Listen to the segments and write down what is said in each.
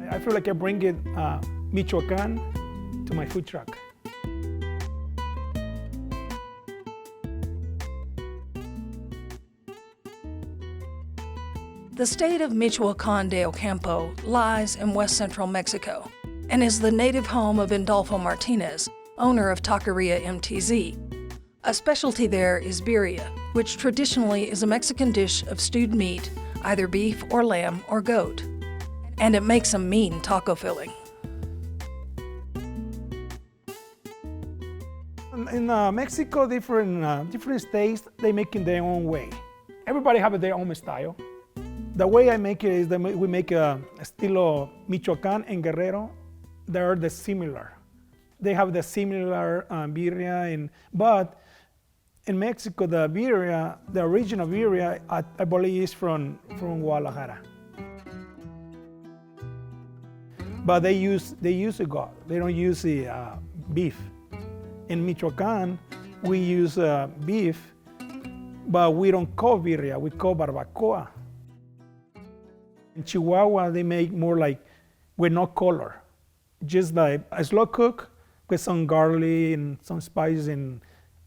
I feel like I bring it Michoacan to my food truck. The state of Michoacan de Ocampo lies in west central Mexico and is the native home of Indolfo Martinez, owner of Taqueria MTZ. A specialty there is birria, which traditionally is a Mexican dish of stewed meat, either beef or lamb or goat. And it makes a mean taco filling. In Mexico, different states, they make it their own way. Everybody have their own style. The way I make it is that we make a estilo Michoacan and Guerrero. They're the similar. They have the similar birria, but in Mexico, the birria, the original birria, I believe is from Guadalajara. But they use the goat. They don't use the beef. In Michoacan, we use beef, but we don't call birria. We call barbacoa. In Chihuahua, they make more like with no color, just like a slow cook with some garlic and some spices and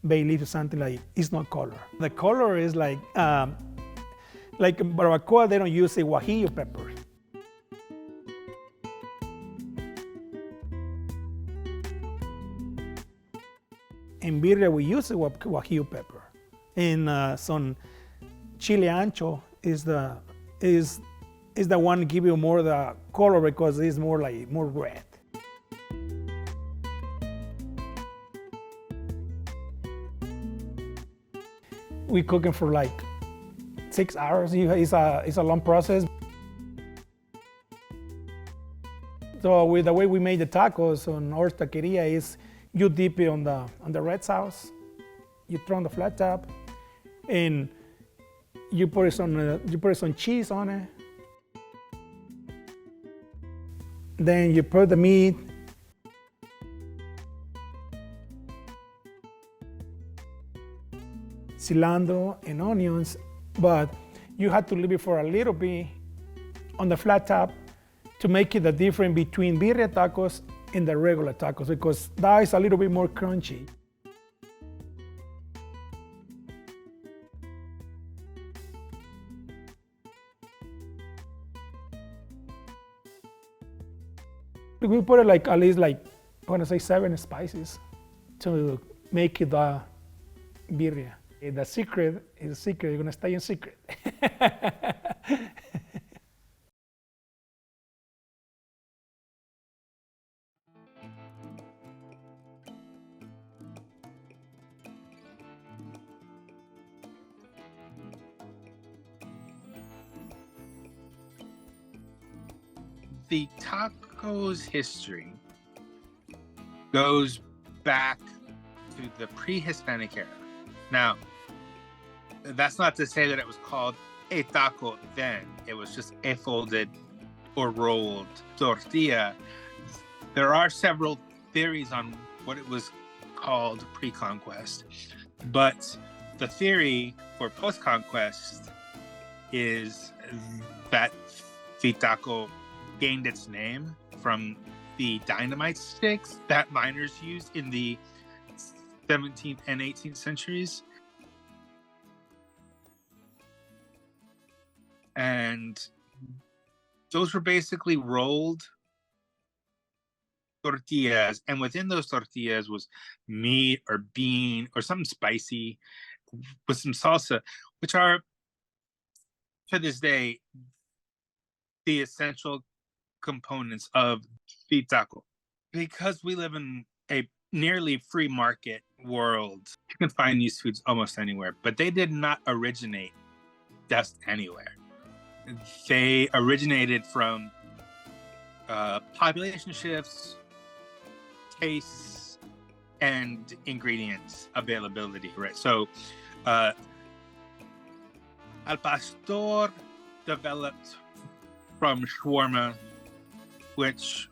bay leaf or something like. It's not color. The color is like barbacoa. They don't use a guajillo pepper. In birria, we use a guajillo pepper. And some chile ancho is the one give you more the color because it's more red. We cook it for like 6 hours. It's a long process. So with the way we made the tacos on our taqueria is you dip it on the red sauce, you throw on the flat top, and you put some cheese on it. Then you put the meat, cilantro and onions, but you have to leave it for a little bit on the flat top to make it the difference between birria tacos and the regular tacos, because that is a little bit more crunchy. We put it at least I want to say 7 spices to make it the birria. The secret is a secret. You're gonna stay in secret. The tacos history goes back to the pre-Hispanic era. Now, that's not to say that it was called a taco then. It was just a folded or rolled tortilla. There are several theories on what it was called pre-conquest, but the theory for post-conquest is that the taco gained its name from the dynamite sticks that miners used in the 17th and 18th centuries. And those were basically rolled tortillas, and within those tortillas was meat or bean or something spicy with some salsa, which are, to this day, the essential components of the taco. Because we live in a nearly free market world, you can find these foods almost anywhere, but they did not originate just anywhere. They originated from population shifts, tastes, and ingredients availability, right? So Al Pastor developed from shawarma, which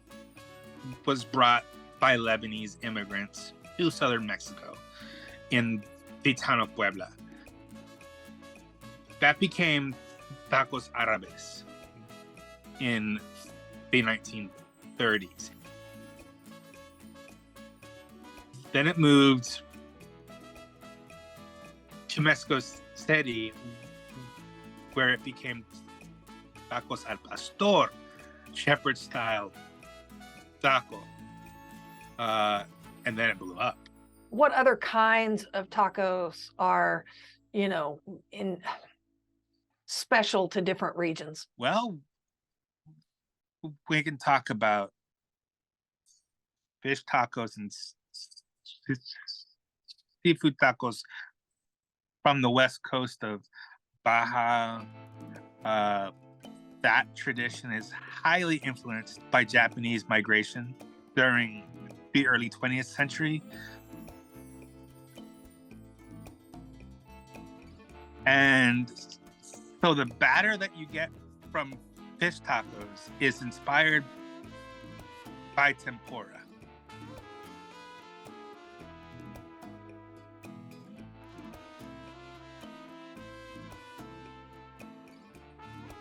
was brought by Lebanese immigrants to southern Mexico in the town of Puebla. That became tacos árabes in the 1930s. Then it moved to Mexico City, where it became tacos al pastor, shepherd style taco. And then it blew up. What other kinds of tacos are, special to different regions? Well, we can talk about fish tacos and seafood tacos from the west coast of Baja. That tradition is highly influenced by Japanese migration during the early 20th century. And so the batter that you get from fish tacos is inspired by tempura.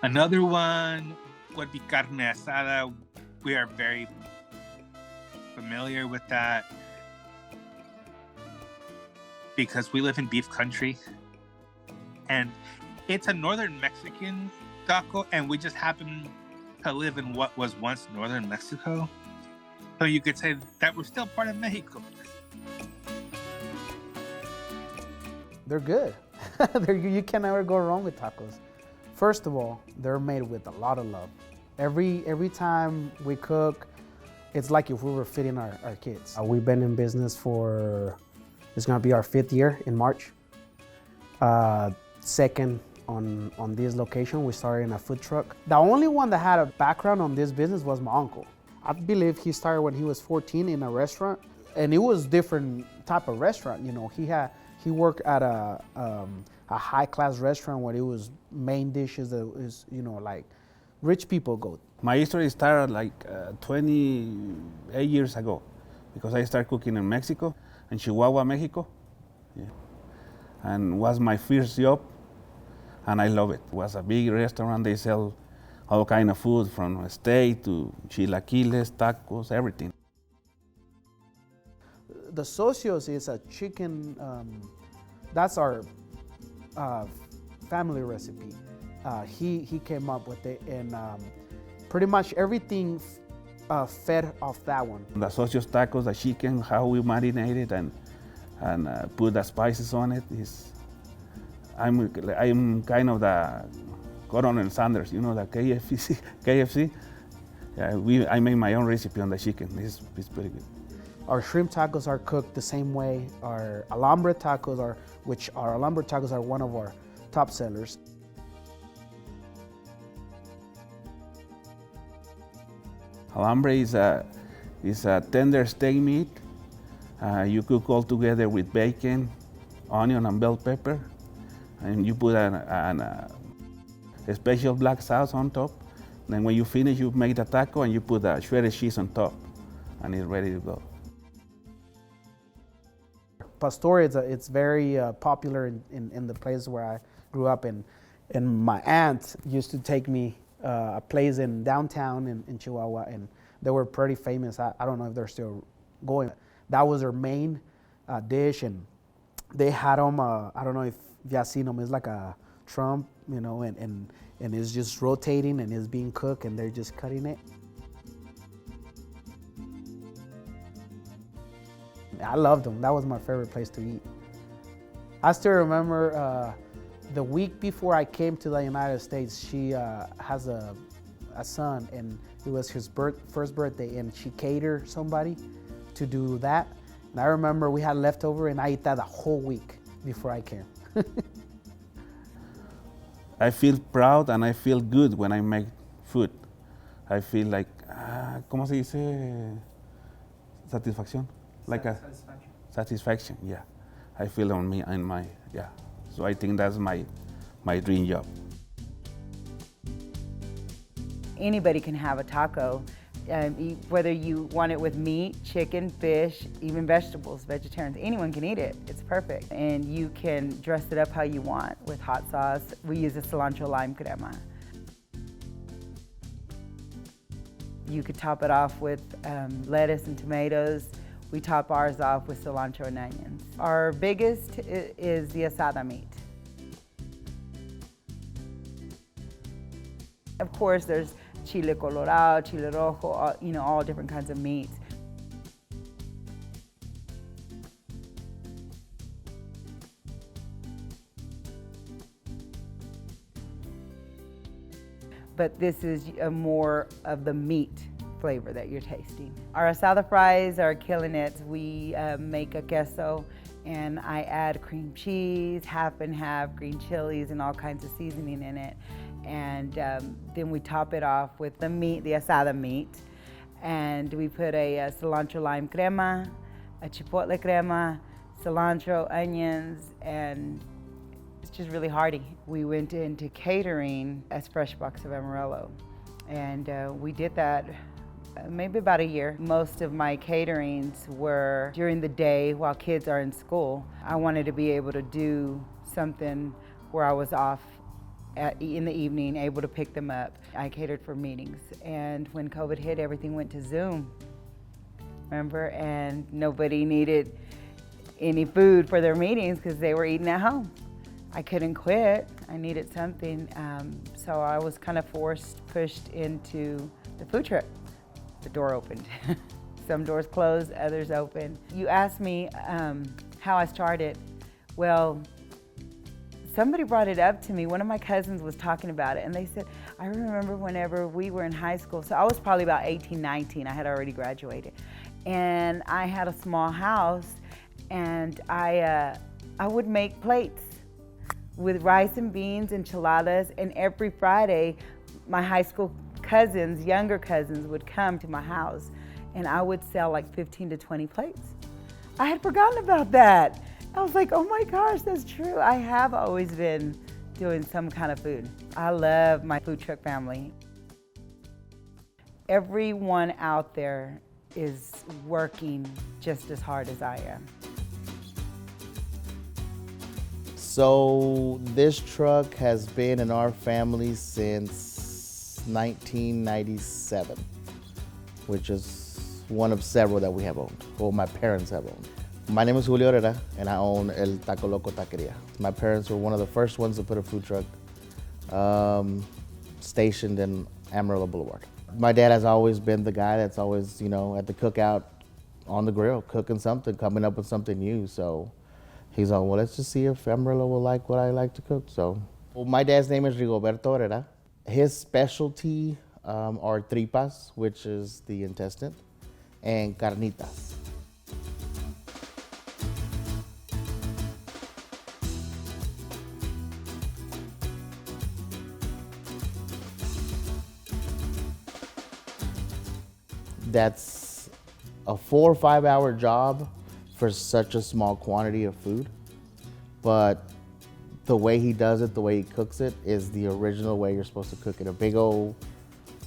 Another one would be carne asada. We are very familiar with that because we live in beef country. And it's a northern Mexican taco, and we just happen to live in what was once northern Mexico. So you could say that we're still part of Mexico. They're good. You can never go wrong with tacos. First of all, they're made with a lot of love. Every time we cook, it's like if we were feeding our kids. We've been in business it's gonna be our 5th year in March. Second on this location, we started in a food truck. The only one that had a background on this business was my uncle. I believe he started when he was 14 in a restaurant, and it was different type of restaurant. He worked at a high-class restaurant where it was main dishes that is, like rich people go. My history started like 28 years ago because I started cooking in Mexico, in Chihuahua, Mexico. Yeah. And was my first job, and I love it. It was a big restaurant. They sell all kind of food from steak to chilaquiles, tacos, everything. The Socios is a chicken, that's our family recipe. He came up with it, and pretty much everything fed off that one. The Socios tacos, the chicken, how we marinate it and put the spices on it is, I'm kind of the Colonel Sanders, the KFC. Yeah, I made my own recipe on the chicken. It's pretty good. Our shrimp tacos are cooked the same way. Our alambre tacos are one of our top sellers. Alambre is a tender steak meat. You cook all together with bacon, onion, and bell pepper, and you put a special black sauce on top. Then when you finish, you make the taco and you put the shredded cheese on top, and it's ready to go. Pastor, it's very popular in the place where I grew up, and my aunt used to take me a place in downtown in Chihuahua, and they were pretty famous. I don't know if they're still going. That was their main dish, and they had them, I don't know if you have seen them, it's like a trump, and it's just rotating and it's being cooked and they're just cutting it. I loved them. That was my favorite place to eat. I still remember the week before I came to the United States, she has a son, and it was his first birthday, and she catered somebody to do that. And I remember we had leftover, and I ate that the whole week before I came. I feel proud and I feel good when I make food. I feel like, ¿cómo se dice? Satisfaction? Like satisfaction, yeah. I feel on me and yeah. So I think that's my dream job. Anybody can have a taco, whether you want it with meat, chicken, fish, even vegetables, vegetarians, anyone can eat it. It's perfect. And you can dress it up how you want with hot sauce. We use a cilantro lime crema. You could top it off with lettuce and tomatoes. We top ours off with cilantro and onions. Our biggest is the asada meat. Of course, there's chile colorado, chile rojo, all different kinds of meats. But this is more of the meat flavor that you're tasting. Our asada fries are killing it. We make a queso, and I add cream cheese, half and half, green chilies, and all kinds of seasoning in it. And then we top it off with the meat, the asada meat. And we put a cilantro lime crema, a chipotle crema, cilantro, onions, and it's just really hearty. We went into catering as Fresh Box of Amarillo. And we did that maybe about a year. Most of my caterings were during the day while kids are in school. I wanted to be able to do something where I was off in the evening, able to pick them up. I catered for meetings, and when COVID hit, everything went to Zoom, remember? And nobody needed any food for their meetings because they were eating at home. I couldn't quit. I needed something, so I was kind of pushed into the food truck. The door opened. Some doors closed, others opened. You asked me how I started. Well, somebody brought it up to me. One of my cousins was talking about it, and they said, I remember whenever we were in high school, so I was probably about 18, 19, I had already graduated, and I had a small house, and I would make plates with rice and beans, enchiladas, and every Friday, my high school cousins, younger cousins, would come to my house, and I would sell like 15 to 20 plates. I had forgotten about that. I was like, oh my gosh, that's true. I have always been doing some kind of food. I love my food truck family. Everyone out there is working just as hard as I am. So this truck has been in our family since 1997, which is one of several that we have owned, or my parents have owned. My name is Julio Herrera, and I own El Taco Loco Taqueria. My parents were one of the first ones to put a food truck stationed in Amarillo Boulevard. My dad has always been the guy that's always, at the cookout on the grill, cooking something, coming up with something new. So he's on, well, let's just see if Amarillo will like what I like to cook. So, my dad's name is Rigoberto Herrera. His specialty are tripas, which is the intestine, and carnitas. That's a 4 or 5 hour job for such a small quantity of food, but the way he does it, the way he cooks it, is the original way you're supposed to cook it. A big old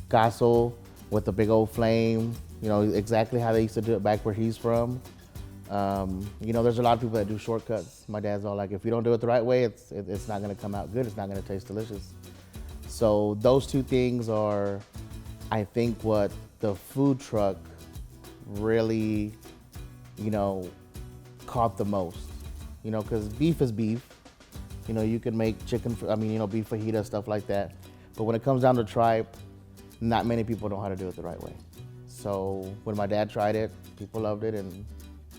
caso with a big old flame, exactly how they used to do it back where he's from. There's a lot of people that do shortcuts. My dad's all like, if you don't do it the right way, it's not gonna come out good, it's not gonna taste delicious. So those two things are, I think, what the food truck really, caught the most. Because beef is beef. You can make chicken, beef fajita, stuff like that. But when it comes down to tripe, not many people know how to do it the right way. So when my dad tried it, people loved it, and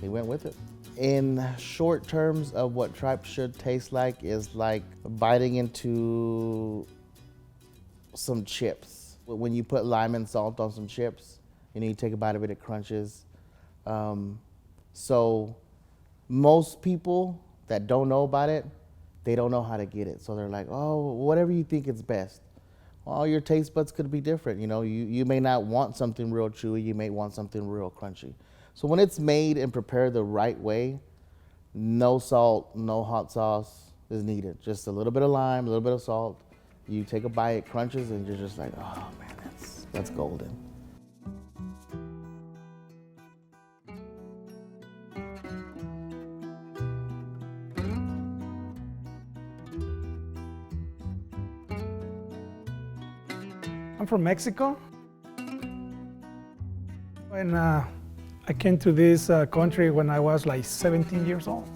he went with it. In short terms of what tripe should taste like is like biting into some chips. When you put lime and salt on some chips, you take a bite of it, it crunches. So most people that don't know about it, they don't know how to get it. So they're like, oh, whatever you think is best. Well, your taste buds could be different. You may not want something real chewy, you may want something real crunchy. So when it's made and prepared the right way, no salt, no hot sauce is needed. Just a little bit of lime, a little bit of salt. You take a bite, it crunches, and you're just like, oh man, that's golden. I'm from Mexico. And I came to this country when I was like 17 years old.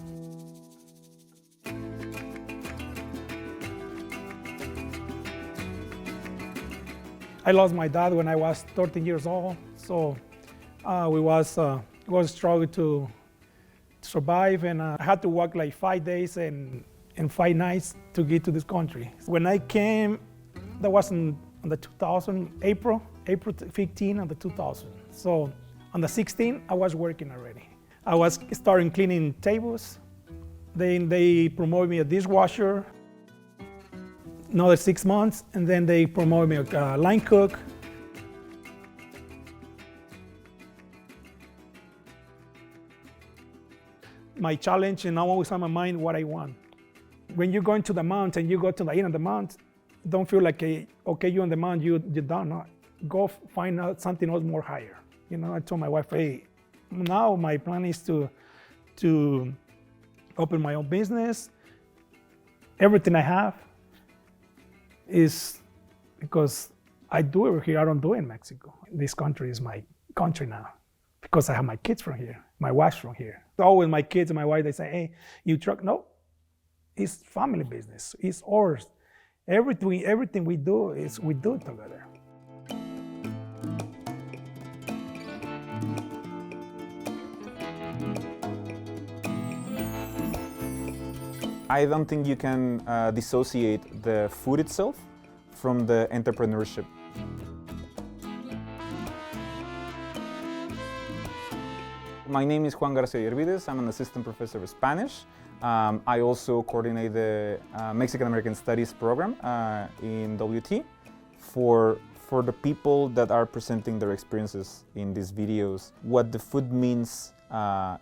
I lost my dad when I was 13 years old, so it was struggle to survive, and I had to work like 5 days and 5 nights to get to this country. When I came, that was on the 2000, April 15 of the 2000. So on the 16th, I was working already. I was starting cleaning tables. Then they promoted me a dishwasher, another 6 months, and then they promoted me a line cook. My challenge, and I always have in my mind what I want. When you go into the mountain, you go to the end of the mountain, don't feel like, okay, you're on the mountain, you're done. No. Go find out something else more higher. You know, I told my wife, hey, now my plan is to open my own business. Everything I have is because I do it here, I don't do it in Mexico. This country is my country now because I have my kids from here, my wife's from here. Always my kids and my wife, they say, hey, you truck? No, it's family business, it's ours. Everything we do is we do it together. I don't think you can dissociate the food itself from the entrepreneurship. My name is Juan Garcia Yervides. I'm an assistant professor of Spanish. I also coordinate the Mexican-American Studies program in WT for the people that are presenting their experiences in these videos. What the food means,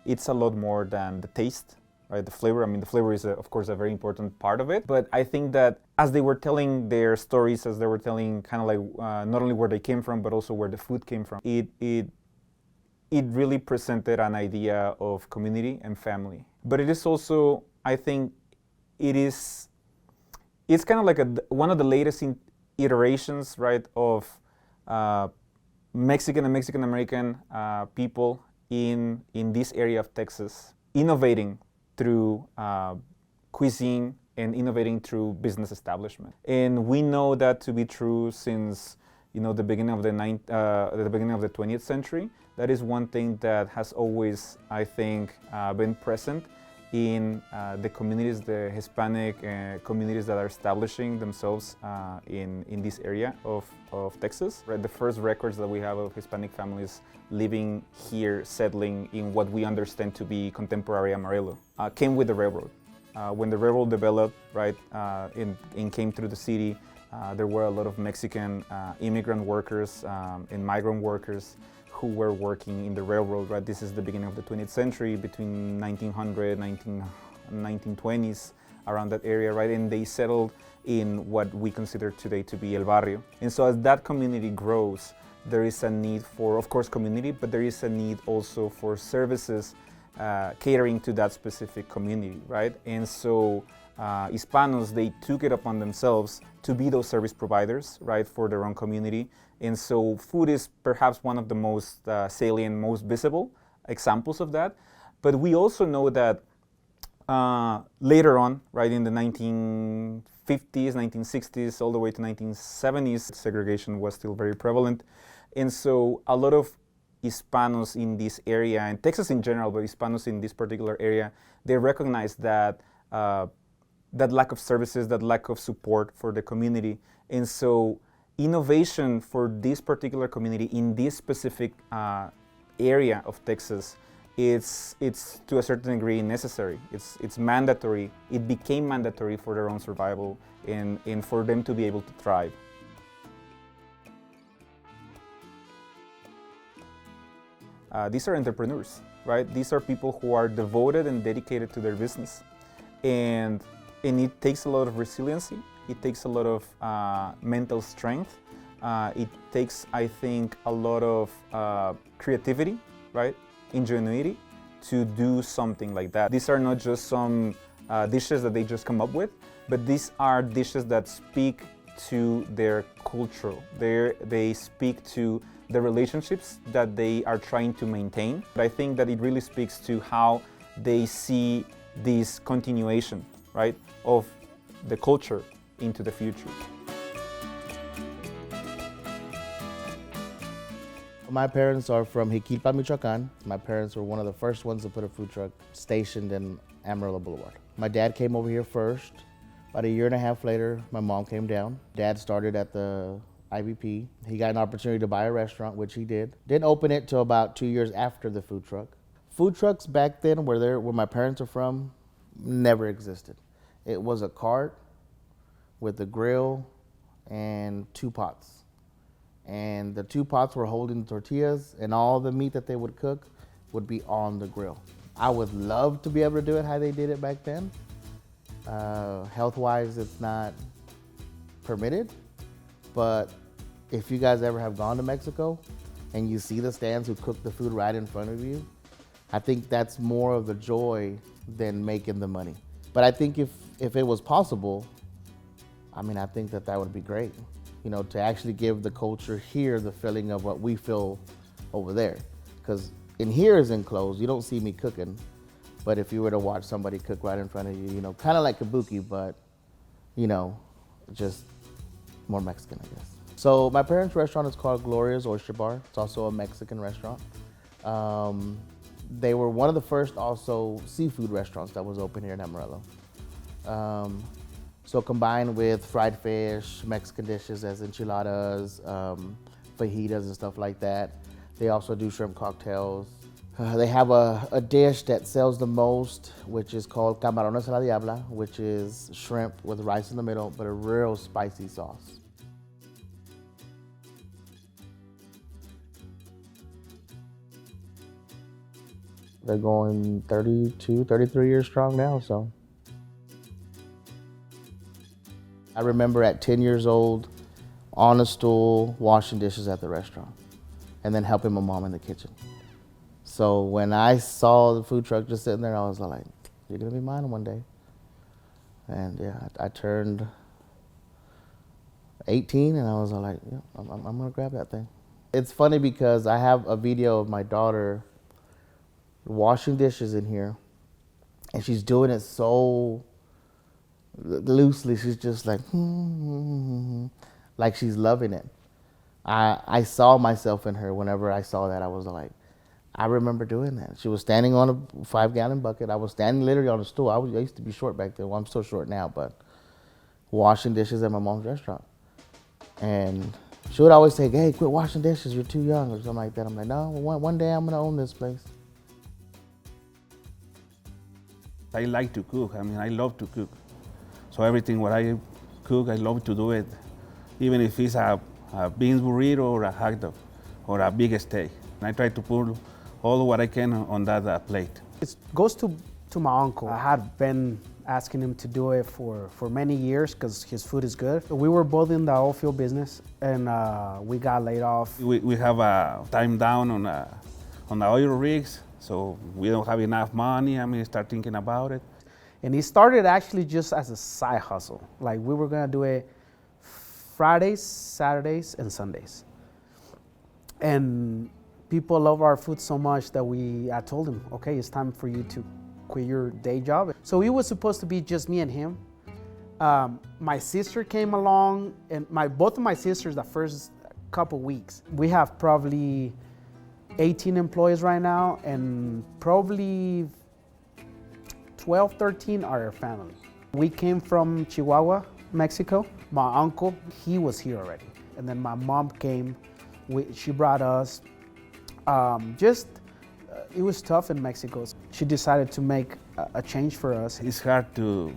it's a lot more than the taste, right? The flavor. I mean, the flavor is, of course, a very important part of it. But I think that as they were telling their stories, as they were telling kind of like not only where they came from, but also where the food came from, it really presented an idea of community and family. But it is also, I think, it's kind of like one of the latest iterations, right, of Mexican and Mexican-American people in this area of Texas, innovating through cuisine and innovating through business establishment. And we know that to be true since the beginning of the 20th century. That is one thing that has always, I think, been present in the communities, the Hispanic communities that are establishing themselves in this area of Texas. Right, the first records that we have of Hispanic families living here, settling in what we understand to be contemporary Amarillo, came with the railroad. When the railroad developed, right, and came through the city, there were a lot of Mexican immigrant workers and migrant workers who were working in the railroad, right? This is the beginning of the 20th century, between 1900, 1920s, around that area, right? And they settled in what we consider today to be El Barrio. And so as that community grows, there is a need for, of course, community, but there is a need also for services catering to that specific community, right? And so Hispanos, they took it upon themselves to be those service providers, right, for their own community. And so food is perhaps one of the most salient, most visible examples of that. But we also know that later on, right, in the 1950s, 1960s, all the way to 1970s, segregation was still very prevalent. And so a lot of Hispanos in this area, and Texas in general, but Hispanos in this particular area, they recognized that that lack of services, that lack of support for the community. And so innovation for this particular community in this specific area of Texas, it's to a certain degree necessary. It's mandatory. It became mandatory for their own survival and for them to be able to thrive. These are entrepreneurs, right? These are people who are devoted and dedicated to their business. And it takes a lot of resiliency. It takes a lot of mental strength. It takes, I think, a lot of creativity, right? Ingenuity to do something like that. These are not just some dishes that they just come up with, but these are dishes that speak to their culture. They speak to the relationships that they are trying to maintain. But I think that it really speaks to how they see this continuation, right, of the culture into the future. My parents are from Jiquilpan, Michoacan. My parents were one of the first ones to put a food truck stationed in Amarillo Boulevard. My dad came over here first. About a year and a half later, my mom came down. Dad started at the IVP. He got an opportunity to buy a restaurant, which he did. Didn't open it till about 2 years after the food truck. Food trucks back then, where my parents are from, never existed. It was a cart with a grill and 2 pots. And the 2 pots were holding tortillas, and all the meat that they would cook would be on the grill. I would love to be able to do it how they did it back then. Health-wise, it's not permitted, but if you guys ever have gone to Mexico and you see the stands who cook the food right in front of you, I think that's more of the joy than making the money. But I think if it was possible, I mean, I think that would be great. You know, to actually give the culture here the feeling of what we feel over there. Because in here is enclosed, you don't see me cooking. But if you were to watch somebody cook right in front of you, you know, kind of like kabuki, but, you know, just more Mexican, I guess. So my parents' restaurant is called Gloria's Oyster Bar. It's also a Mexican restaurant. They were one of the first also seafood restaurants that was open here in Amarillo. So combined with fried fish, Mexican dishes as enchiladas, fajitas and stuff like that. They also do shrimp cocktails. They have a dish that sells the most, which is called camarones a la diabla, which is shrimp with rice in the middle, but a real spicy sauce. They're going 32, 33 years strong now, so. I remember at 10 years old, on a stool, washing dishes at the restaurant, and then helping my mom in the kitchen. So when I saw the food truck just sitting there, I was like, you're gonna be mine one day. And yeah, I turned 18 and I was like, yeah, I'm gonna grab that thing. It's funny because I have a video of my daughter washing dishes in here, and she's doing it so loosely. She's just like she's loving it. I saw myself in her. Whenever I saw that, I was like, I remember doing that. She was standing on a 5-gallon bucket. I was standing literally on a stool. I used to be short back then. Well, I'm still short now, but washing dishes at my mom's restaurant. And she would always say, hey, quit washing dishes, you're too young, or something like that. I'm like, no, one day I'm gonna own this place. I like to cook. I mean, I love to cook. So everything what I cook, I love to do it, even if it's a beans burrito or a hot dog or a big steak. And I try to put all what I can on that plate. It goes to my uncle. I had been asking him to do it for many years because his food is good. We were both in the oil field business, and we got laid off. We have a time down on the oil rigs, so we don't have enough money. I mean, start thinking about it. And he started actually just as a side hustle. Like, we were gonna do it Fridays, Saturdays, and Sundays. And people love our food so much that I told him, okay, it's time for you to quit your day job. So it was supposed to be just me and him. My sister came along, and both of my sisters the first couple weeks. We have probably 18 employees right now, and probably 12, 13 are our family. We came from Chihuahua, Mexico. My uncle, he was here already. And then my mom came, she brought us. It was tough in Mexico. She decided to make a change for us. It's hard to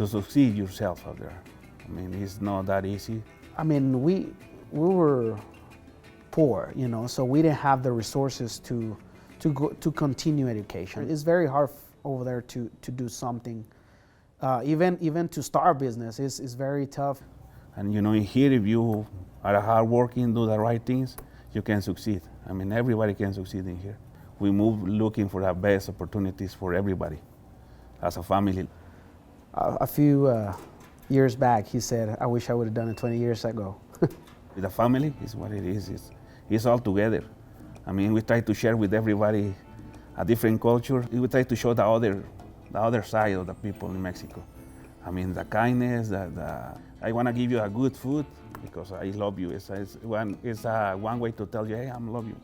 succeed yourself out there. I mean, it's not that easy. I mean, we were poor, you know, so we didn't have the resources to continue education. It's very hard over there to do something. Even to start a business is very tough. And you know, in here, if you are hardworking, do the right things, you can succeed. I mean, everybody can succeed in here. We move looking for the best opportunities for everybody as a family. A few years back, he said, I wish I would have done it 20 years ago. The family is what it is. It's all together. I mean, we try to share with everybody a different culture. We try to show the other side of the people in Mexico. I mean, the kindness, I want to give you a good food because I love you. It's one way to tell you, hey, I love you.